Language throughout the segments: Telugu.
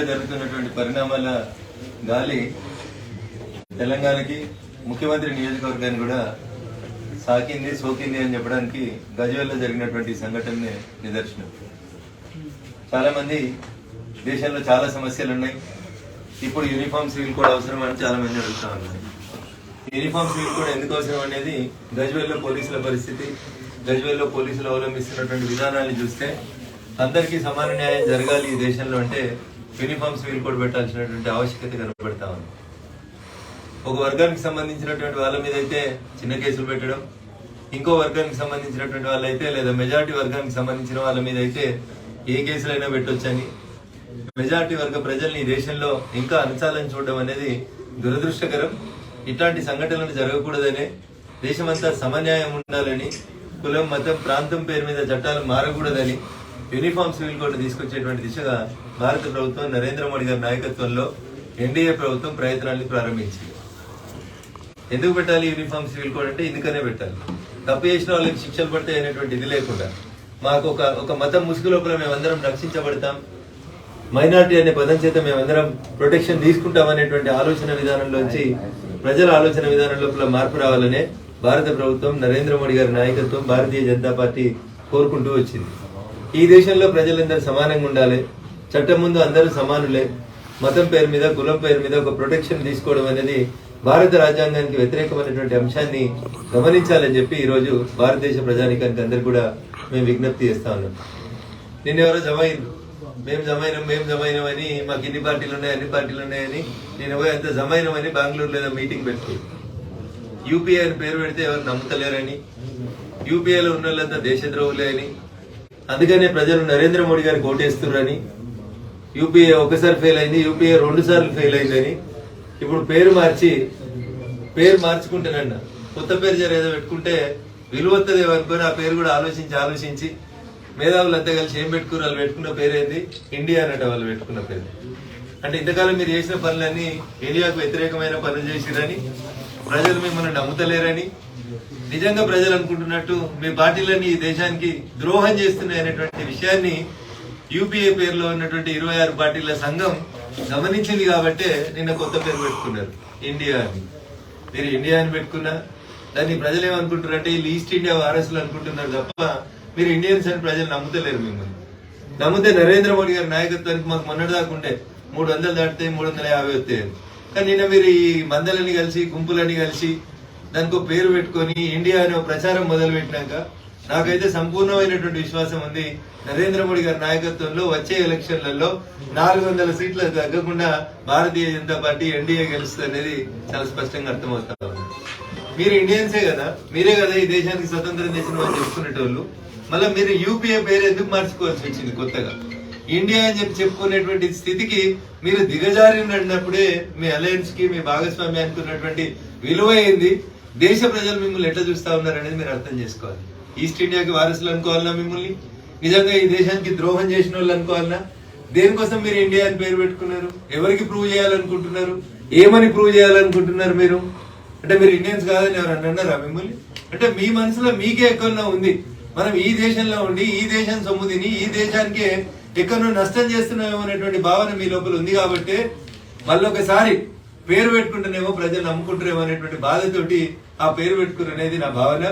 జరుగుతున్నటువంటి పరిణామాల గాలి తెలంగాణకి ముఖ్యమంత్రి నియోజకవర్గాన్ని కూడా సోకింది అని చెప్పడానికి గజ్వేల్లో జరిగినటువంటి సంఘటనే నిదర్శనం. చాలా మంది దేశంలో చాలా సమస్యలు ఉన్నాయి. ఇప్పుడు యూనిఫామ్ సివిల్ కోడ్ అవసరం అని చాలా మంది అడుగుతా ఉన్నారు. యూనిఫామ్ సివిల్ కోడ్ ఎందుకు అవసరం అనేది గజ్వేల్లో పోలీసుల పరిస్థితి, గజ్వేల్లో పోలీసులు అవలంబిస్తున్నటువంటి విధానాన్ని చూస్తే అందరికీ సమాన న్యాయం జరగాలి ఈ దేశంలో అంటే యూనిఫామ్ సివిల్ కోడ్ పెట్టాల్సినటువంటి ఆవశ్యకత కనబడతా ఉంది. ఒక వర్గానికి సంబంధించినటువంటి వాళ్ళ మీద అయితే చిన్న కేసులు పెట్టడం, ఇంకో వర్గానికి సంబంధించినటువంటి వాళ్ళైతే లేదా మెజారిటీ వర్గానికి సంబంధించిన వాళ్ళ మీద అయితే ఏ కేసులైనా పెట్టొచ్చని, మెజారిటీ వర్గ ప్రజల్ని ఈ దేశంలో ఇంకా అణచాలని చూడడం అనేది దురదృష్టకరం. ఇట్లాంటి సంఘటనలు జరగకూడదనే, దేశమంతా సమన్యాయం ఉండాలని, కులం మతం ప్రాంతం పేరు మీద చట్టాలు మారకూడదని యూనిఫామ్ సివిల్ కోడ్ తీసుకొచ్చేటువంటి దిశగా భారత ప్రభుత్వం నరేంద్ర మోడీ గారి నాయకత్వంలో ఎన్డీఏ ప్రభుత్వం ప్రయత్నాన్ని ప్రారంభించింది. ఎందుకు పెట్టాలి యూనిఫామ్ సివిల్ కోడ్ అంటే ఇందుకనే పెట్టాలి. తప్పు చేసిన వాళ్ళకి శిక్షలు పడతాయి అనేటువంటి ఇది లేకుండా మాకు ఒక మతం ముసుగు లోపల మేమందరం రక్షించబడతాం, మైనార్టీ అనే పదం చేత మేమందరం ప్రొటెక్షన్ తీసుకుంటాం అనేటువంటి ఆలోచన విధానంలోంచి ప్రజల ఆలోచన విధానం లోపల మార్పు రావాలనే భారత ప్రభుత్వం నరేంద్ర మోడీ గారి నాయకత్వం భారతీయ జనతా పార్టీ కోరుకుంటూ వచ్చింది. ఈ దేశంలో ప్రజలందరూ సమానంగా ఉండాలి, చట్టం ముందు అందరూ సమానులే, మతం పేరు మీద కులం పేరు మీద ఒక ప్రొటెక్షన్ తీసుకోవడం అనేది భారత రాజ్యాంగానికి వ్యతిరేకమైనటువంటి అంశాన్ని గమనించాలని చెప్పి ఈరోజు భారతదేశ ప్రజానికానికి అందరు కూడా మేము విజ్ఞప్తి చేస్తా ఉన్నాం. నిన్నెవరో మేము జమైనం అని మాకు ఇన్ని పార్టీలు ఉన్నాయి అన్ని పార్టీలు ఉన్నాయని నేను పోయి అంత జమైనమని బెంగళూరులో ఏదో మీటింగ్ పెట్టుకో, యూపీఏ అని పేరు పెడితే ఎవరు నమ్ముతలేరని, యూపీఏలో ఉన్న వాళ్ళంతా దేశద్రోహులే అని, అందుకనే ప్రజలు నరేంద్ర మోడీ గారికి ఓటేస్తున్నారని, యూపీఏ ఒకసారి ఫెయిల్ అయింది, యూపీఏ 2 సార్లు ఫెయిల్ అయిందని, ఇప్పుడు పేరు మార్చుకుంటేనన్నా కొత్త పేరు ఏదో పెట్టుకుంటే విలువత్తదేమో అనుకుని ఆ పేరు కూడా ఆలోచించి మేధావులంతా కలిసి ఏం పెట్టుకున్నారు, వాళ్ళు పెట్టుకున్న పేరేంది ఇండియా అన్నట్టు వాళ్ళు పెట్టుకున్న పేరు. అంటే ఇంతకాలం మీరు చేసిన పనులన్నీ ఇండియాకు వ్యతిరేకమైన పనులు చేసిరని, ప్రజలు మిమ్మల్ని నమ్ముతలేరని, నిజంగా ప్రజలు అనుకుంటున్నట్టు మీ పార్టీలన్నీ ఈ దేశానికి ద్రోహం చేస్తున్నాయి అనేటువంటి విషయాన్ని యూపీఏ పేరులో ఉన్నటువంటి 26 పార్టీల సంఘం గమనించింది కాబట్టే నిన్న కొత్త పేరు పెట్టుకున్నారు ఇండియా అని. మీరు ఇండియా అని పెట్టుకున్నా దాన్ని ప్రజలు ఏమనుకుంటారు అంటే వీళ్ళు ఈస్ట్ ఇండియా వారసులు అనుకుంటున్నారు తప్ప మీరు ఇండియన్స్ అని ప్రజలు నమ్ముతలేరు. మిమ్మల్ని నమ్మితే నరేంద్ర మోడీ గారి నాయకత్వానికి మాకు మొన్నటిదాకా ఉండే 300 దాటితే 350 వస్తాయి. కానీ నిన్న మీరు ఈ మందలని కలిసి గుంపులని కలిసి దానికి ఒక పేరు పెట్టుకొని ఇండియా అనే ప్రచారం మొదలు పెట్టినాక నాకైతే సంపూర్ణమైనటువంటి విశ్వాసం ఉంది నరేంద్ర మోడీ గారి నాయకత్వంలో వచ్చే ఎలక్షన్లలో 400 సీట్లు తగ్గకుండా భారతీయ జనతా పార్టీ ఎన్డీఏ గెలుస్తుంది అనేది చాలా స్పష్టంగా అర్థమవుతా ఉంది. మీరు ఇండియన్సే కదా, మీరే కదా ఈ దేశానికి స్వతంత్రం చేసిన వాళ్ళు చెప్పుకునేటోళ్ళు, మళ్ళీ మీరు యూపీఏ పేరు ఎందుకు మార్చుకోవాల్సి వచ్చింది కొత్తగా? ఇండియా అని చెప్పుకునేటువంటి స్థితికి మీరు దిగజారినప్పుడే మీ అలయన్స్ కి మీ భాగస్వామ్యానికి ఉన్నటువంటి విలువ ఏంది, దేశ ప్రజలు మిమ్మల్ని ఎట్లా చూస్తా ఉన్నారు అనేది మీరు అర్థం చేసుకోవాలి. ఈస్ట్ ఇండియాకి వారసులు అనుకోవాలన్నా, మిమ్మల్ని నిజంగా ఈ దేశానికి ద్రోహం చేసిన వాళ్ళు అనుకోవాలన్నా, దేనికోసం మీరు ఇండియా అని పేరు పెట్టుకున్నారు, ఎవరికి ప్రూవ్ చేయాలనుకుంటున్నారు, ఏమని ప్రూవ్ చేయాలనుకుంటున్నారు మీరు? అంటే మీరు ఇండియన్స్ కాదని ఎవరు అన్నారా మిమ్మల్ని? అంటే మీ మనసులో మీకే ఎక్కడో ఉంది మనం ఈ దేశంలో ఉండి ఈ దేశం సొమ్ము తిని ఈ దేశానికే ఎక్కడో నష్టం చేస్తున్నామేమో అనేటువంటి భావన మీ లోపల ఉంది కాబట్టి మళ్ళొకసారి పేరు పెట్టుకుంటేనేమో ప్రజలు నమ్ముకుంటారేమో అనేటువంటి బాధతోటి ఆ పేరు పెట్టుకున్నది నా భావన.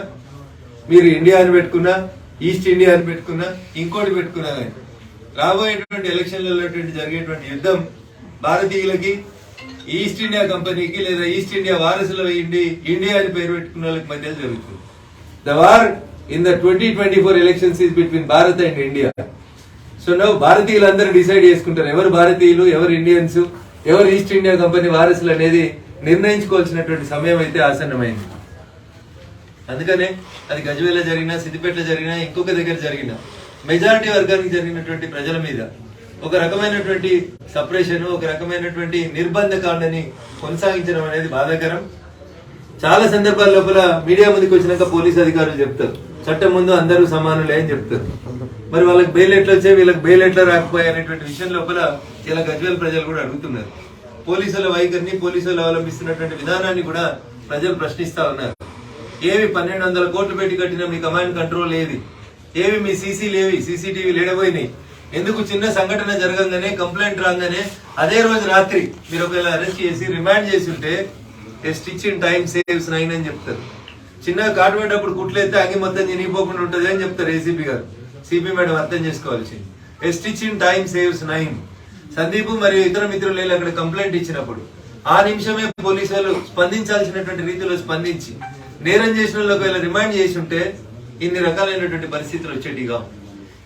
మీరు ఇండియా అని పెట్టుకున్నా, ఈస్ట్ ఇండియా అని పెట్టుకున్నా, ఇంకోటి పెట్టుకున్నా కానీ రాబోయేటువంటి ఎలక్షన్లలో జరిగేటువంటి యుద్ధం భారతీయులకి, ఈస్ట్ ఇండియా కంపెనీకి లేదా ఈస్ట్ ఇండియా వారసుల ఇండియా అని పేరు పెట్టుకున్న వాళ్ళకి మధ్య జరుగుతుంది. The war in the 2024 elections is between Bharat and India. So నవ్వు భారతీయులందరూ డిసైడ్ చేసుకుంటారు ఎవరు భారతీయులు, ఎవరు ఇండియన్స్, ఎవరు ఈస్ట్ ఇండియా కంపెనీ వారసులు అనేది నిర్ణయించుకోవాల్సినటువంటి సమయం అయితే ఆసన్నమైంది. అందుకనే అది గజ్వేల్లో జరిగినా, సిద్దిపేటలో జరిగినా, ఇంకొక దగ్గర జరిగినా మెజారిటీ వర్గానికి జరిగినటువంటి ప్రజల మీద ఒక రకమైనటువంటి సపరేషన్, ఒక రకమైనటువంటి నిర్బంధకాండని కొనసాగించడం అనేది బాధాకరం. చాలా సందర్భాల లోపల మీడియా ముందుకు వచ్చినాక పోలీస్ అధికారులు చెప్తారు చట్టం ముందు అందరూ సమానులే అని చెప్తారు. మరి వాళ్ళకి బెయిల్ ఎట్లా వచ్చాయి, వీళ్ళకి బెయిల్ ఎట్లా రాకపోయాయి అనేటువంటి విషయం లోపల ఇలా గజ్వేల్ ప్రజలు కూడా అడుగుతున్నారు. పోలీసుల వైఖరిని, పోలీసులు అవలంబిస్తున్నటువంటి విధానాన్ని కూడా ప్రజలు ప్రశ్నిస్తా ఉన్నారు. ఏవి 1200 కోట్లు పెట్టి కట్టిన మీ కమాండ్ కంట్రోల్ ఏది, ఏవి మీ సీసీటీవీలు ఏడబోయినాయి, ఎందుకు చిన్న సంఘటన జరగంగానే కంప్లైంట్ రాగానే అదే రోజు రాత్రి మీరు ఒకవేళ అరెస్ట్ చేసి రిమాండ్ చేసి ఉంటే ఏ స్టిచ్ ఇన్ టైం సేవ్స్ 9 అని చెప్తారు. చిన్నగా కాటు పడ్డప్పుడు కుట్లయితే అంగి మొత్తం చినిగిపోకుండా ఉంటుంది అని చెప్తారు ఏసీపీ గారు. సిపి మేడం అర్థం చేసుకోవాల్సింది. A stitch in time saves 9. Sandeep మరియు ఇతర మిత్రులు అక్కడ కంప్లైంట్ ఇచ్చినప్పుడు ఆ నిమిషమే పోలీసు వాళ్ళు స్పందించాల్సినటువంటి రీతిలో స్పందించి నేరం చేసిన వాళ్ళు ఒకవేళ రిమాండ్ చేసి ఉంటే ఇన్ని రకాలైనటువంటి పరిస్థితులు వచ్చేటిగా.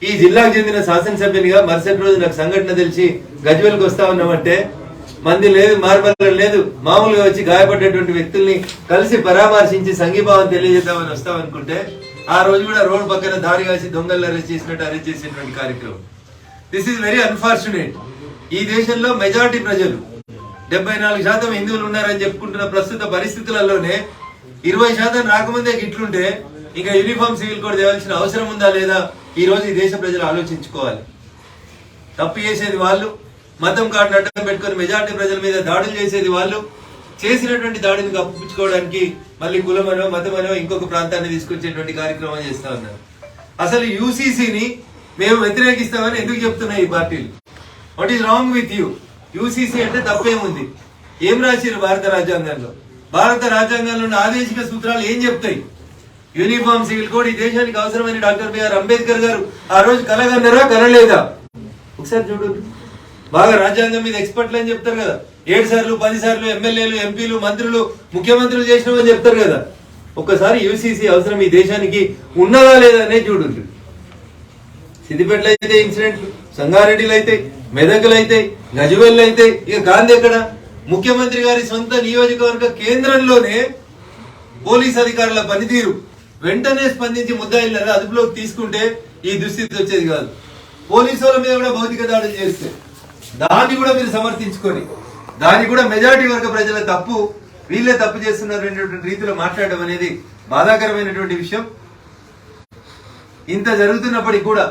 ఈ జిల్లాకు చెందిన శాసనసభ్యునిగా మరుసటి రోజు నాకు సంఘటన తెలిసి గజ్వేల్కి వస్తా ఉన్నామంటే మంది లేదు, మార్బల్ లేదు, మామూలుగా వచ్చి గాయపడ్డటువంటి వ్యక్తుల్ని కలిసి పరామర్శించి సంఘీభావం తెలియజేద్దామని వస్తామనుకుంటే ఆ రోజు కూడా రోడ్డు పక్కన దారి కాసి దొంగలు అరెస్ట్ చేసేటువంటి కార్యక్రమం. This is very unfortunate. ఈ దేశంలో మెజారిటీ ప్రజలు 74% హిందువులు ఉన్నారని చెప్పుకుంటున్న ప్రస్తుత పరిస్థితులలోనే 20% రాకముందే ఇట్లుంటే ఇంకా యూనిఫామ్ సివిల్ కోడ్ తేవాల్సిన అవసరం ఉందా లేదా ఈ రోజు ఈ దేశ ప్రజలు ఆలోచించుకోవాలి. తప్పు చేసేది వాళ్ళు, మతం కార్డును అడ్డం పెట్టుకుని మెజారిటీ ప్రజల మీద దాడులు చేసేది వాళ్ళు, చేసినటువంటి దాడిని కప్పించుకోవడానికి మళ్ళీ కులమనో మతమనో ఇంకొక ప్రాంతాన్ని తీసుకొచ్చేటువంటి కార్యక్రమం చేస్తా ఉన్నారు. అసలు యూసీసీని మేము వ్యతిరేకిస్తామని ఎందుకు చెప్తున్నాయి ఈ పార్టీలు? What is wrong with you? UCC అంటే తప్పేముంది? ఏం రాసిరు భారత రాజ్యాంగంలో? భారత రాజ్యాంగంలో ఉన్న ఆదేశిక సూత్రాలు ఏం చెప్తాయి? యూనిఫామ్ సివిల్ కోడ్ ఈ దేశానికి అవసరమని డాక్టర్ బిఆర్ అంబేద్కర్ గారు ఆ రోజు కలగన్నారా, కలలేదా? ఒకసారి చూడండి. బాగా రాజ్యాంగం మీద ఎక్స్పర్ట్లు అని చెప్తారు కదా, 7 సార్లు 10 సార్లు ఎమ్మెల్యేలు, ఎంపీలు, మంత్రులు, ముఖ్యమంత్రులు చేసినామని చెప్తారు కదా. ఒక్కసారి యూసీసీ అవసరం ఈ దేశానికి ఉన్నదా లేదా అనే చూడండి. సిద్దిపేటలో అయితే ఇన్సిడెంట్లు, సంగారెడ్డిలో అయితే, మెదకులు అయితే, గజ్వేల్ అయితే, ఇక గాంధీ ఎక్కడ? ముఖ్యమంత్రి గారి సొంత నియోజకవర్గ కేంద్రంలోనే పోలీస్ అధికారుల పనితీరు వెంటనే స్పందించి ముద్దాయిలను అదుపులోకి తీసుకుంటే ఈ దుస్థితి వచ్చేది కాదు. పోలీసు వాళ్ళ మీద కూడా భౌతిక దాడులు చేస్తే దాన్ని కూడా మీరు సమర్థించుకొని దాన్ని కూడా మెజారిటీ వర్గ ప్రజల తప్పు, వీళ్ళే తప్పు చేస్తున్నారు రీతిలో మాట్లాడడం అనేది బాధాకరమైనటువంటి విషయం. ఇంత జరుగుతున్నప్పటికీ కూడా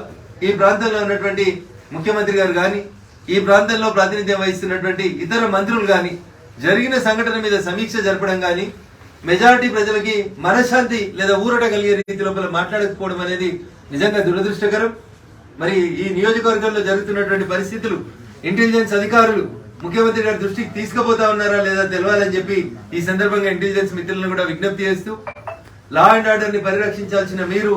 ఈ ప్రాంతంలో ఉన్నటువంటి ముఖ్యమంత్రి గారు కానీ, ఈ ప్రాంతంలో ప్రాతినిధ్యం వహిస్తున్నటువంటి ఇతర మంత్రులు కానీ జరిగిన సంఘటన మీద సమీక్ష జరపడం కానీ, మెజారిటీ ప్రజలకి మనశ్శాంతి లేదా ఊరట కలిగే రీతి లోపల మాట్లాడకపోవడం అనేది నిజంగా దురదృష్టకరం. మరి ఈ నియోజకవర్గంలో జరుగుతున్నటువంటి పరిస్థితులు ఇంటెలిజెన్స్ అధికారులు ముఖ్యమంత్రి గారి దృష్టికి తీసుకుపోతా ఉన్నారా లేదా తెలవాలని చెప్పి ఈ సందర్భంగా ఇంటెలిజెన్స్ మిత్రులను కూడా విజ్ఞప్తి చేస్తూ, లా అండ్ ఆర్డర్ ని పరిరక్షించాల్సిన మీరు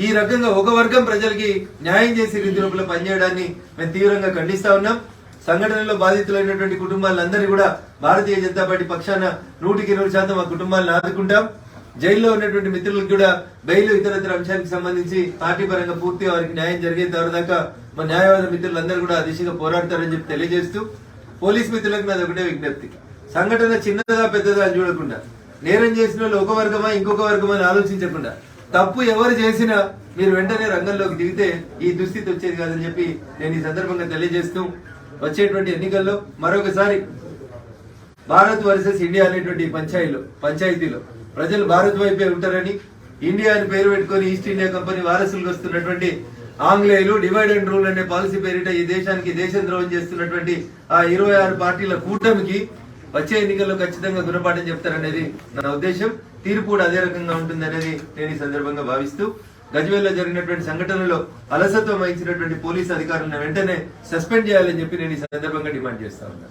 ఈ రకంగా ఒక వర్గం ప్రజలకి న్యాయం చేసే రీతి లోపల పనిచేయడాన్ని మేము తీవ్రంగా ఖండిస్తా ఉన్నాం. సంఘటనలో బాధితులైనటువంటి కుటుంబాలందరినీ కూడా భారతీయ జనతా పార్టీ పక్షాన 100% ఆ కుటుంబాలను ఆదుకుంటాం. జైల్లో ఉన్నటువంటి మిత్రులకు కూడా బెయిల్ ఇతరత్ర అంశానికి సంబంధించి పార్టీ పరంగా పూర్తిగా వారికి న్యాయం జరిగేంత దాకా మా న్యాయవాద మిత్రులందరూ కూడా ఆ దిశగా పోరాడతారని చెప్పి తెలియజేస్తూ, పోలీస్ మిత్రులకు నాది ఒకటే విజ్ఞప్తి. సంఘటన చిన్నదా పెద్దదా అని చూడకుండా, నేరం చేసిన వాళ్ళు ఒక వర్గమా ఇంకొక వర్గమా అని ఆలోచించకుండా, తప్పు ఎవరు చేసినా మీరు వెంటనే రంగంలోకి దిగితే ఈ దుస్థితి వచ్చేది కాదని చెప్పి నేను ఈ సందర్భంగా తెలియజేస్తూ, వచ్చేటువంటి ఎన్నికల్లో మరొకసారి భారత్ వర్సెస్ ఇండియా అనేటువంటి పంచాయతీలో ప్రజలు భారత్ వైపే ఉంటారని, ఇండియా అని పేరు పెట్టుకుని ఈస్ట్ ఇండియా కంపెనీ వారసులకు వస్తున్నటువంటి ఆంగ్లేయులు డివైడ్ అండ్ రూల్ అనే పాలసీ పేరిట ఈ దేశానికి దేశం ద్రోహం చేస్తున్నటువంటి ఆ 26 పార్టీల కూటమికి వచ్చే ఎన్నికల్లో ఖచ్చితంగా గుణపాఠం చెప్తారనేది నా ఉద్దేశం. తీర్పు కూడా అదే రకంగా ఉంటుంది అనేది నేను ఈ సందర్భంగా భావిస్తూ, గజ్వేల్లో జరిగినటువంటి సంఘటనలో అలసత్వం వహించినటువంటి పోలీసు అధికారులను వెంటనే సస్పెండ్ చేయాలని చెప్పి నేను ఈ సందర్భంగా డిమాండ్ చేస్తా ఉన్నాను.